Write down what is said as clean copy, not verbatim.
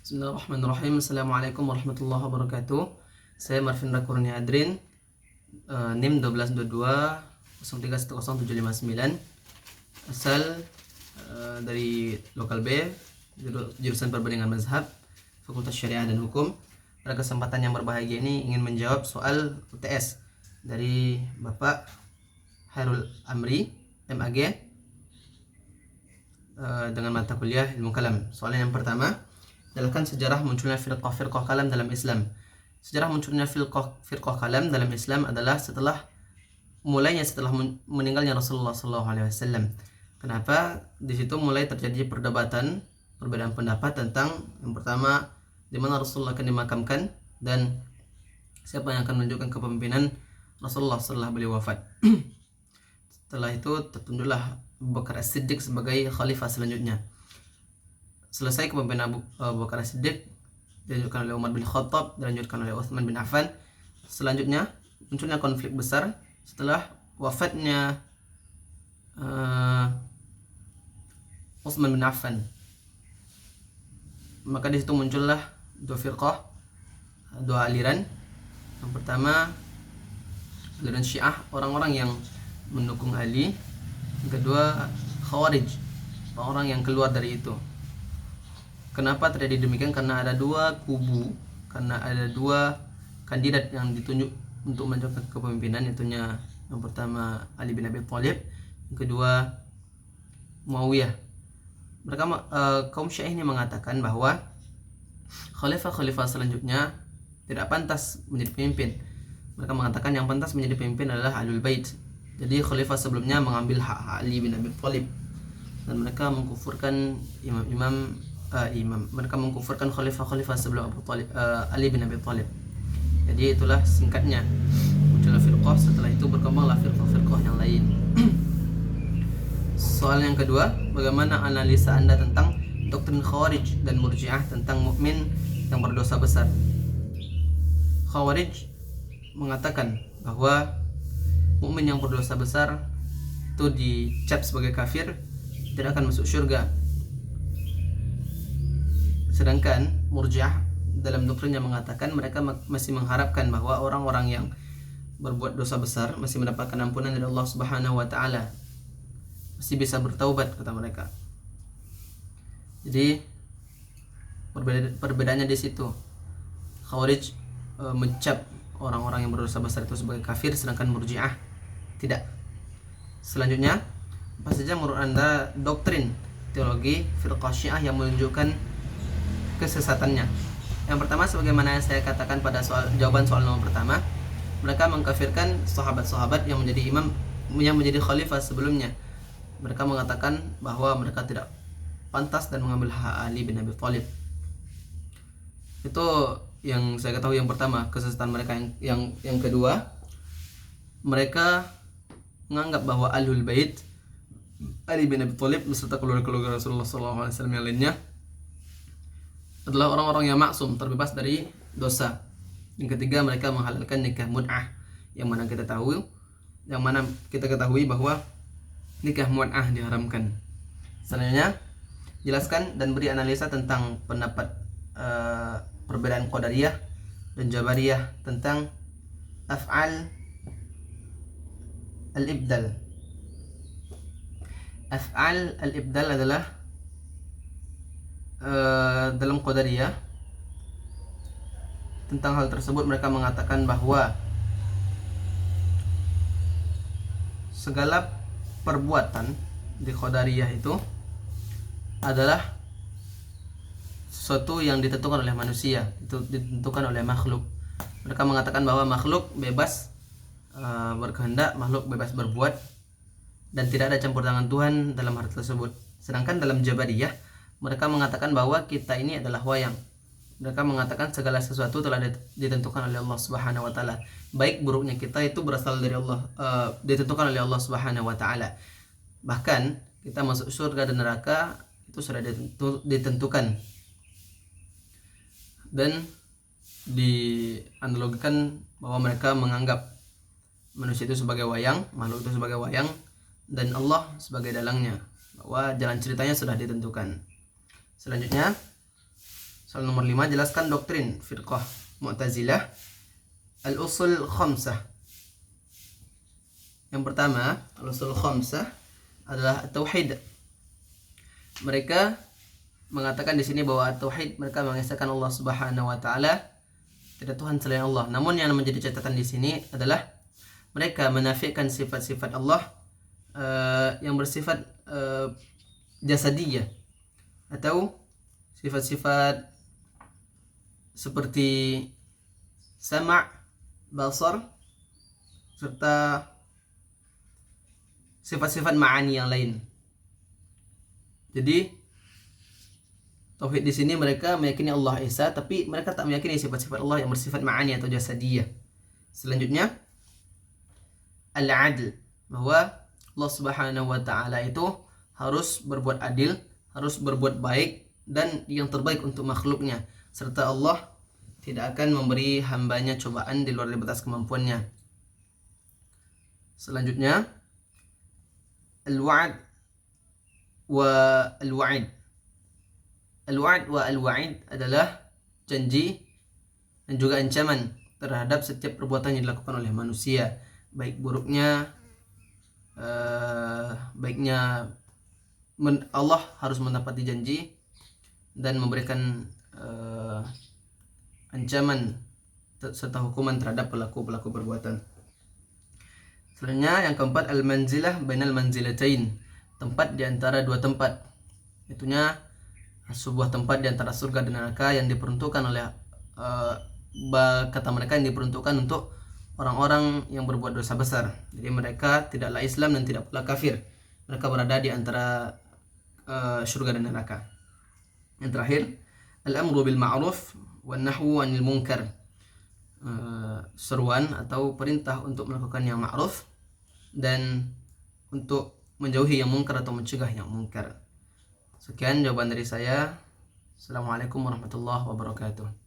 Bismillahirrahmanirrahim. Assalamualaikum warahmatullahi wabarakatuh. Saya Marvindra Kurnia Adrin, NIM 1222 0310759, asal dari Lokal B, jurusan Perbandingan Mazhab, Fakultas Syariah dan Hukum. Pada kesempatan yang berbahagia ini ingin menjawab soal UTS dari Bapak Hairul Amri, MAG, dengan mata kuliah Ilmu Kalam. Soalan yang pertama, jelaskan sejarah munculnya firqah kalam dalam Islam. Sejarah munculnya firqah kalam dalam Islam adalah setelah meninggalnya Rasulullah SAW. Kenapa? Di situ mulai terjadi perbedaan pendapat tentang yang pertama, di mana Rasulullah akan dimakamkan dan siapa yang akan menunjukkan kepemimpinan Rasulullah setelah beliau wafat. Setelah itu tertunjuklah Abu Bakar As-Siddiq sebagai khalifah selanjutnya. Selesai kepemimpinan Abu Bakar As-Siddiq, dilanjutkan oleh Umar bin Khattab, dilanjutkan oleh Utsman bin Affan. Selanjutnya munculnya konflik besar setelah wafatnya Utsman bin Affan. Maka di situ muncullah dua firqah, dua aliran. Yang pertama aliran Syiah, orang-orang yang mendukung Ali. Yang kedua Khawarij, orang-orang yang keluar dari itu. Kenapa terjadi demikian? Karena ada dua kubu, karena ada dua kandidat yang ditunjuk untuk menjaga kepemimpinan, itunya yang pertama Ali bin Abi Thalib, yang kedua Muawiyah. Mereka kaum Syiah ini mengatakan bahwa khalifah selanjutnya tidak pantas menjadi pemimpin. Mereka mengatakan yang pantas menjadi pemimpin adalah Ahlul Bait. Jadi khalifah sebelumnya mengambil hak Ali bin Abi Thalib, dan mereka mengkufurkan mereka mengkufurkan khalifah sebelum Ali bin Abi Thalib. Jadi itulah singkatnya muncullah firqah, setelah itu berkembanglah firqah yang lain. Soal yang kedua, bagaimana analisa Anda tentang doktrin Khawarij dan Murji'ah tentang mukmin yang berdosa besar? Khawarij mengatakan bahwa mukmin yang berdosa besar itu dicap sebagai kafir, tidak akan masuk surga. Sedangkan Murji'ah dalam doktrinnya mengatakan mereka masih mengharapkan bahwa orang-orang yang berbuat dosa besar masih mendapatkan ampunan dari Allah Subhanahu wa taala, masih bisa bertaubat, kata mereka. Jadi perbedaannya di situ. Khawarij mencap orang-orang yang berdosa besar itu sebagai kafir, sedangkan Murji'ah tidak. Selanjutnya, apa saja menurut Anda doktrin teologi firqah Syiah yang menunjukkan kesesatannya? Yang pertama, sebagaimana yang saya katakan pada jawaban soal nomor pertama, mereka mengkafirkan sahabat-sahabat yang menjadi imam, yang menjadi khalifah sebelumnya. Mereka mengatakan bahwa mereka tidak pantas dan mengambil hak Ali bin Abi Thalib. Itu yang saya ketahui yang pertama, kesesatan mereka. Yang kedua, mereka menganggap bahwa Ahlul Bait, Ali bin Abi Thalib beserta keluarga Rasulullah SAW yang lainnya adalah orang-orang yang maksum, terbebas dari dosa. Yang ketiga, mereka menghalalkan nikah mut'ah, yang mana kita ketahui bahwa nikah mut'ah diharamkan. Selanjutnya, jelaskan dan beri analisa tentang pendapat perbedaan Qadariyah dan Jabariyah tentang af'al al-ibdal. Af'al al-ibdal adalah dalam Qadariyah. Tentang hal tersebut mereka mengatakan bahwa segala perbuatan di Qadariyah itu adalah sesuatu yang ditentukan oleh manusia, itu ditentukan oleh makhluk. Mereka mengatakan bahwa makhluk bebas berkehendak, makhluk bebas berbuat, dan tidak ada campur tangan Tuhan dalam hal tersebut. Sedangkan dalam Jabariyah mereka mengatakan bahwa kita ini adalah wayang. Mereka mengatakan segala sesuatu telah ditentukan oleh Allah Subhanahu wa taala. Baik buruknya kita itu berasal dari Allah, ditentukan oleh Allah Subhanahu wa taala. Bahkan kita masuk surga dan neraka itu sudah ditentukan. Dan dianalogikan bahwa mereka menganggap manusia itu sebagai wayang, makhluk itu sebagai wayang, dan Allah sebagai dalangnya, bahwa jalan ceritanya sudah ditentukan. Selanjutnya, Soal nomor 5, jelaskan doktrin firqah Mu'tazilah. Al-usul khamsah. Yang pertama, al-usul khamsah adalah tauhid. Mereka mengatakan di sini bahwa tauhid, mereka mengesahkan Allah Subhanahu wa taala, tidak Tuhan selain Allah. Namun yang menjadi catatan di sini adalah mereka menafikan sifat-sifat Allah yang bersifat jasadiyah, atau sifat-sifat seperti sama', basar, serta sifat-sifat ma'ani yang lain. Jadi tauhid di sini mereka meyakini Allah Esa, tapi mereka tak meyakini sifat-sifat Allah yang bersifat ma'ani atau jasadiyah. Selanjutnya, al-adl, bahwa Allah Subhanahu wa taala itu harus berbuat adil, harus berbuat baik dan yang terbaik untuk makhluknya, serta Allah tidak akan memberi hambanya cobaan di luar batas kemampuannya. Selanjutnya, al-wa'd wa al-wa'id. Al-wa'd wa al-wa'id adalah janji dan juga ancaman terhadap setiap perbuatan yang dilakukan oleh manusia, baik buruknya, baiknya. Allah harus menepati janji dan memberikan ancaman serta hukuman terhadap pelaku-pelaku perbuatan. Selanjutnya yang keempat, al-manzilah bainal manzilatain, tempat di antara dua tempat. Itunya sebuah tempat di antara surga dan neraka yang diperuntukkan oleh kata mereka yang diperuntukkan untuk orang-orang yang berbuat dosa besar. Jadi mereka tidaklah Islam dan tidak pula kafir. Mereka berada di antara surga dan neraka. Yang terakhir, al-amru bil ma'ruf wan nahwu 'anil munkar. Seruan atau perintah untuk melakukan yang ma'ruf dan untuk menjauhi yang munkar atau mencegah yang munkar. Sekian jawaban dari saya. Assalamualaikum warahmatullahi wabarakatuh.